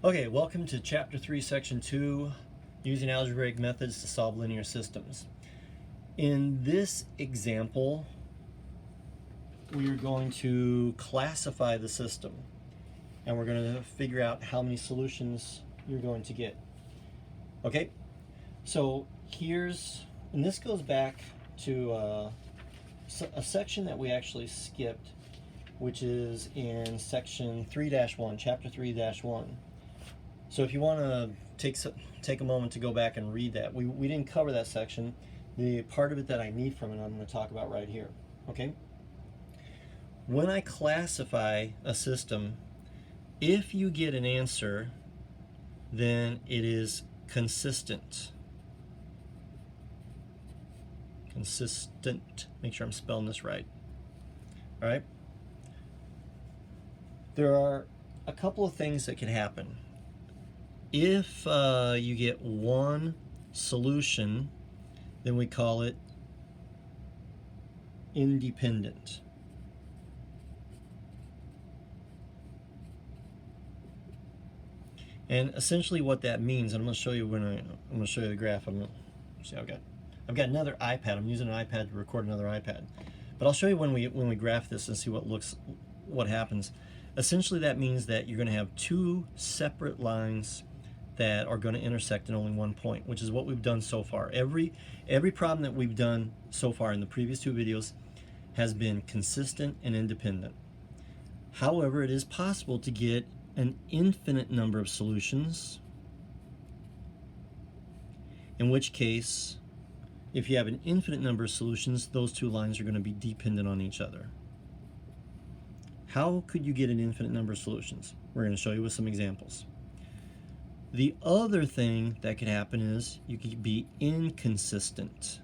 Okay, welcome to Chapter 3, Section 2, using algebraic methods to solve linear systems. In this example, we are going to classify the system, and we're going to figure out how many solutions you're going to get. Okay, so and this goes back to a section that we actually skipped, which is in Section 3-1, Chapter 3-1. So if you want to take a moment to go back and read that, we didn't cover that section. The part of it that I need from it, I'm going to talk about right here. Okay? When I classify a system, if you get an answer, then it is consistent. Consistent. Make sure I'm spelling this right. All right? There are a couple of things that can happen. If you get one solution, then we call it independent. And essentially what that means, and I'm going to show you I'm going to show you the graph. See, I've got another iPad. I'm using an iPad to record another iPad. But I'll show you when we graph this and see what happens. Essentially that means that you're going to have two separate lines that are going to intersect at only one point, which is what we've done so far. Every problem that we've done so far in the previous two videos has been consistent and independent. However, it is possible to get an infinite number of solutions, in which case, if you have an infinite number of solutions, those two lines are going to be dependent on each other. How could you get an infinite number of solutions? We're going to show you with some examples. The other thing that could happen is you could be inconsistent.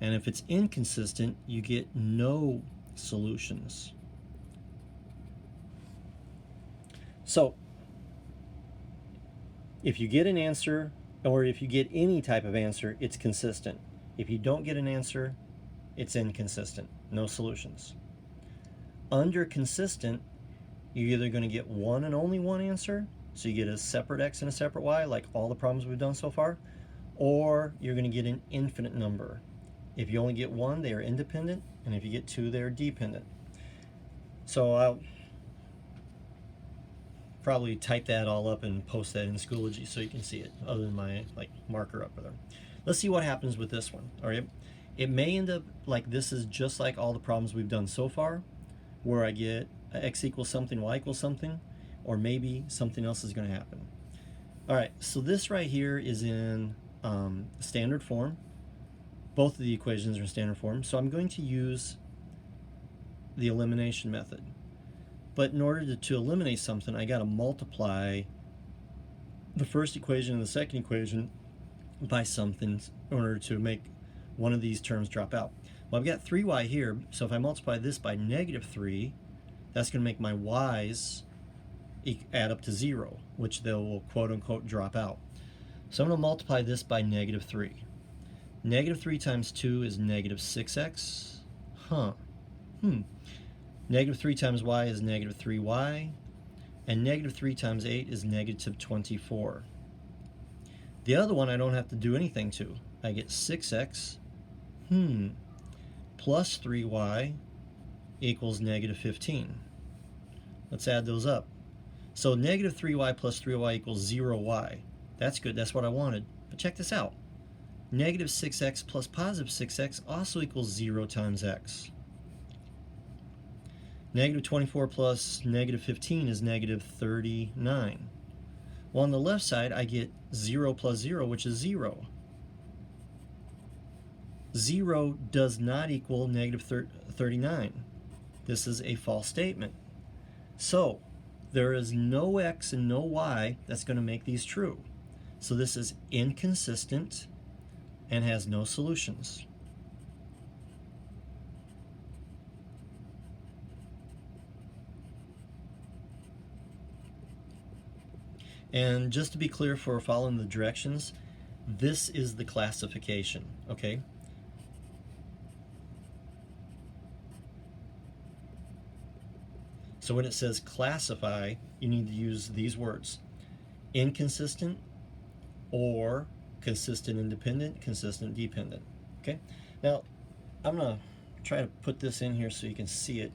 And if it's inconsistent, you get no solutions. So, if you get an answer, or if you get any type of answer, it's consistent. If you don't get an answer, it's inconsistent. No solutions. Under consistent, you're either going to get one and only one answer, so you get a separate x and a separate y, like all the problems we've done so far, or you're going to get an infinite number. If you only get one, they are independent, and if you get two, they are dependent. So I'll probably type that all up and post that in Schoology so you can see it, other than my marker up there. Let's see what happens with this one. All right, it may end up like this is just like all the problems we've done so far, where I get x equals something, y equals something, or maybe something else is going to happen. All right, so this right here is in standard form. Both of the equations are in standard form, so I'm going to use the elimination method. But in order to eliminate something, I got to multiply the first equation and the second equation by something in order to make one of these terms drop out. Well, I've got 3y here, so if I multiply this by -3, that's going to make my y's add up to 0, which they will quote-unquote drop out. So I'm going to multiply this by -3. -3 times 2 is -6x. -3 times y is -3y, and -3 times 8 is -24. The other one I don't have to do anything to. I get 6x plus 3y equals -15. Let's add those up. So -3y plus 3y equals 0y. That's good, that's what I wanted. But check this out. -6x plus +6x also equals 0 times x. -24 plus -15 is -39. Well, on the left side, I get 0 plus 0, which is 0. 0 does not equal -39. This is a false statement. So, there is no x and no y that's going to make these true. So this is inconsistent and has no solutions. And just to be clear for following the directions, this is the classification, okay? So when it says classify, you need to use these words: inconsistent, or consistent independent, consistent dependent. Okay, now I'm gonna try to put this in here so you can see it.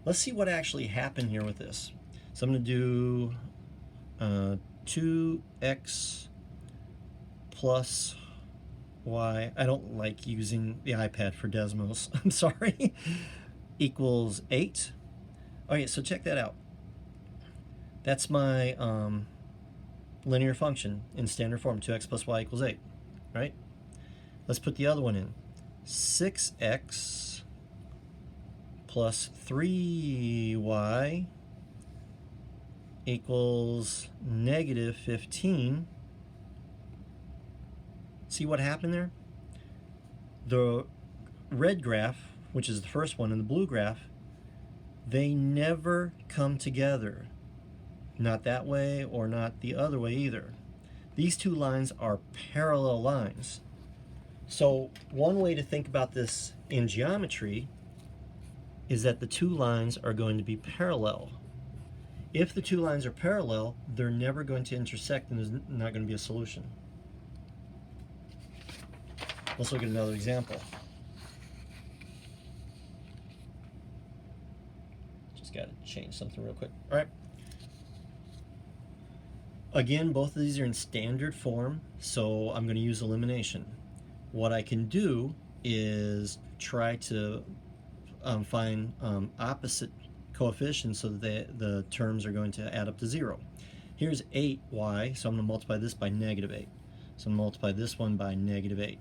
Let's see what actually happened here with this. So I'm gonna do 2x plus y. I don't like using the iPad for Desmos. I'm sorry. Equals 8. Okay, so check that out. That's my linear function in standard form, 2x plus y equals 8, right? Let's put the other one in. 6x plus 3y equals negative 15. See what happened there? The red graph, which is the first one, and the blue graph, they never come together. Not that way or not the other way either. These two lines are parallel lines. So one way to think about this in geometry is that the two lines are going to be parallel. If the two lines are parallel, they're never going to intersect and there's not going to be a solution. Let's look at another example. Just got to change something real quick. All right. Again, both of these are in standard form, so I'm going to use elimination. What I can do is try to find opposite coefficients so that the terms are going to add up to 0. Here's 8y, so I'm going to multiply this by negative 8. So I'm going to multiply this one by negative 8.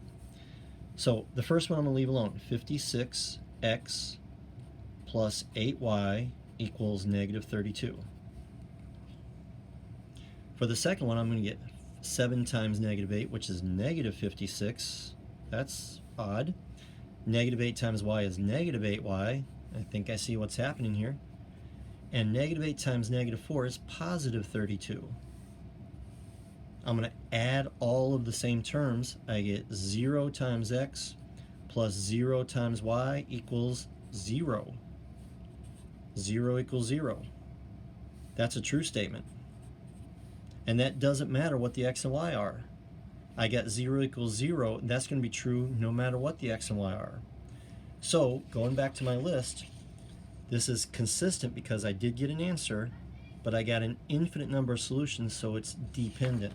So the first one I'm going to leave alone. 56x plus 8y equals negative 32. For the second one, I'm going to get 7 times negative 8, which is negative 56. That's odd. Negative 8 times y is negative 8y. I think I see what's happening here. And negative 8 times negative 4 is positive 32. I'm going to add all of the same terms. I get 0 times x plus 0 times y equals 0. 0 equals 0. That's a true statement. And that doesn't matter what the x and y are. I got 0 equals 0, and that's going to be true no matter what the x and y are. So, going back to my list, this is consistent because I did get an answer, but I got an infinite number of solutions, so it's dependent.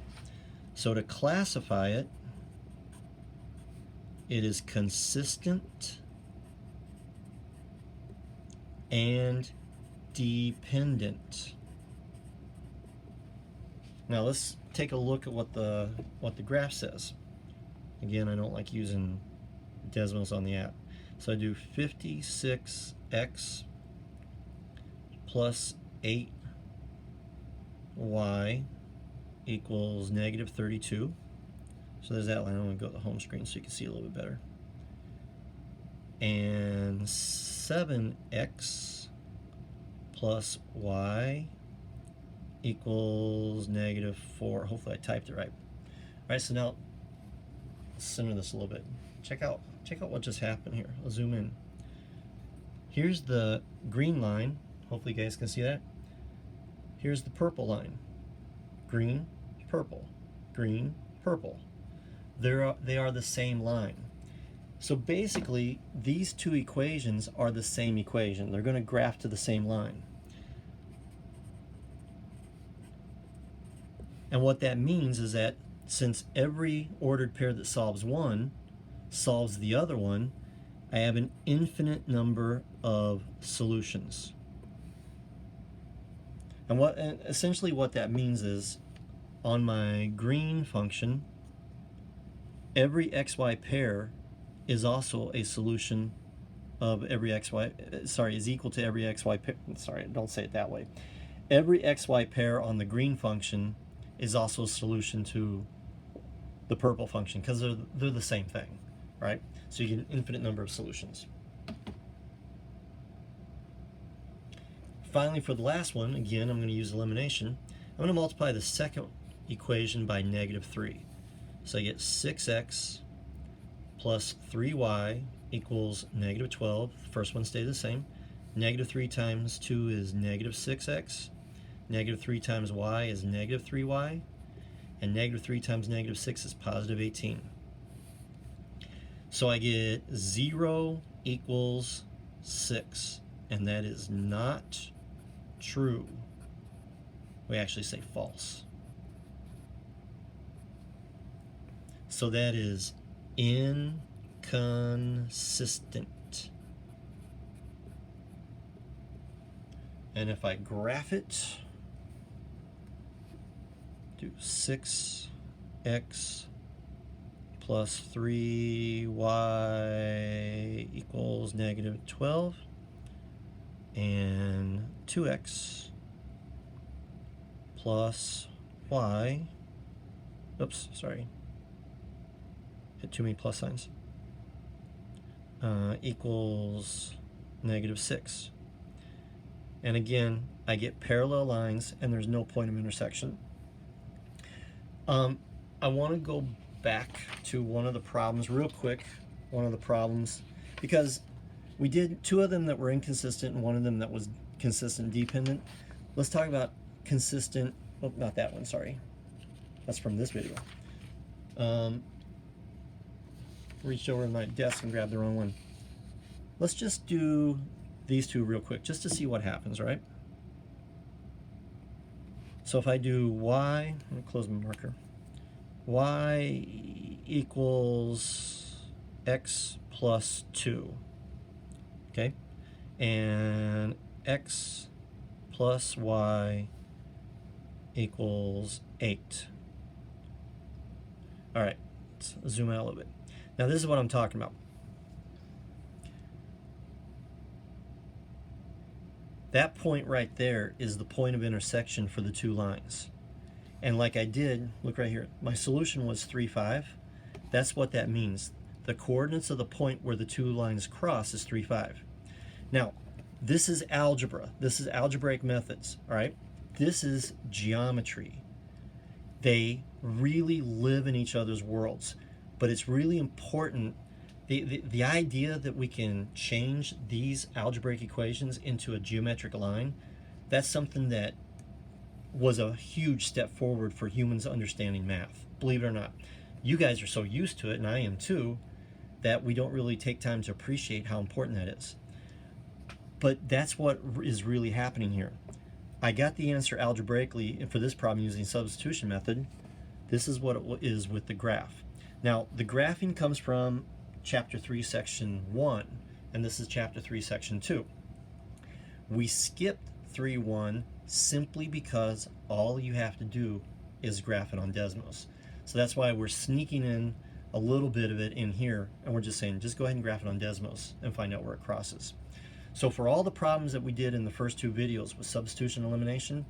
So to classify it, it is consistent and dependent. Now let's take a look at what the graph says. Again, I don't like using Desmos on the app. So I do 56x plus 8y equals negative 32. So there's that line. I'm going to go to the home screen so you can see a little bit better. And 7x plus y equals negative 4. Hopefully I typed it right. All right, so now let's center this a little bit. Check out what just happened here. I'll zoom in. Here's the green line. Hopefully you guys can see that. Here's the purple line. Green, purple, green, purple. They are the same line. So basically, these two equations are the same equation. They're going to graph to the same line. And what that means is that since every ordered pair that solves one solves the other one, I have an infinite number of solutions. And essentially what that means is, on my green function, every xy pair is also a solution of every xy, is equal to every xy pair. Sorry, don't say it that way. Every xy pair on the green function is also a solution to the purple function, because they're the same thing, right? So you get an infinite number of solutions. Finally, for the last one, again, I'm going to use elimination. I'm going to multiply the second equation by negative 3. So I get 6x plus 3y equals negative 12. The first one stays the same. Negative 3 times 2 is negative 6x. Negative 3 times y is negative 3y. And negative 3 times negative 6 is positive 18. So I get 0 equals 6. And that is not true. We actually say false. So that is inconsistent. And if I graph it, do 6x plus 3y equals negative 12, and 2x plus y, oops, sorry, hit too many plus signs, equals negative 6. And again, I get parallel lines and there's no point of intersection. I want to go back to one of the problems real quick, because we did 2 of them that were inconsistent and 1 of them that was consistent dependent. Let's talk about consistent, oh, not that one, sorry. That's from this video. Reached over to my desk and grabbed the wrong one. Let's just do these 2 real quick, just to see what happens, right? So if I do y, let me close my marker. Y equals x plus 2, okay? And x plus y equals 8. All right, let's zoom out a little bit. Now this is what I'm talking about. That point right there is the point of intersection for the 2 lines. And like I did, look right here, my solution was 3, 5. That's what that means. The coordinates of the point where the 2 lines cross is 3, 5. Now, this is algebra. This is algebraic methods, all right? This is geometry. They really live in each other's worlds, but it's really important. The idea that we can change these algebraic equations into a geometric line, that's something that was a huge step forward for humans understanding math. Believe it or not. You guys are so used to it, and I am too, that we don't really take time to appreciate how important that is. But that's what is really happening here. I got the answer algebraically for this problem using substitution method. This is what it is with the graph. Now, the graphing comes from Chapter 3, Section 1, and this is Chapter 3, Section 2. We skipped 3.1 simply because all you have to do is graph it on Desmos. So that's why we're sneaking in a little bit of it in here, and we're just saying, just go ahead and graph it on Desmos and find out where it crosses. So for all the problems that we did in the first 2 videos with substitution and elimination,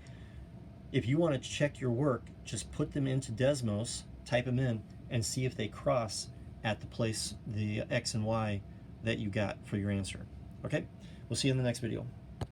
if you want to check your work, just put them into Desmos, type them in, and see if they cross at the place, the X and Y that you got for your answer. Okay? We'll see you in the next video.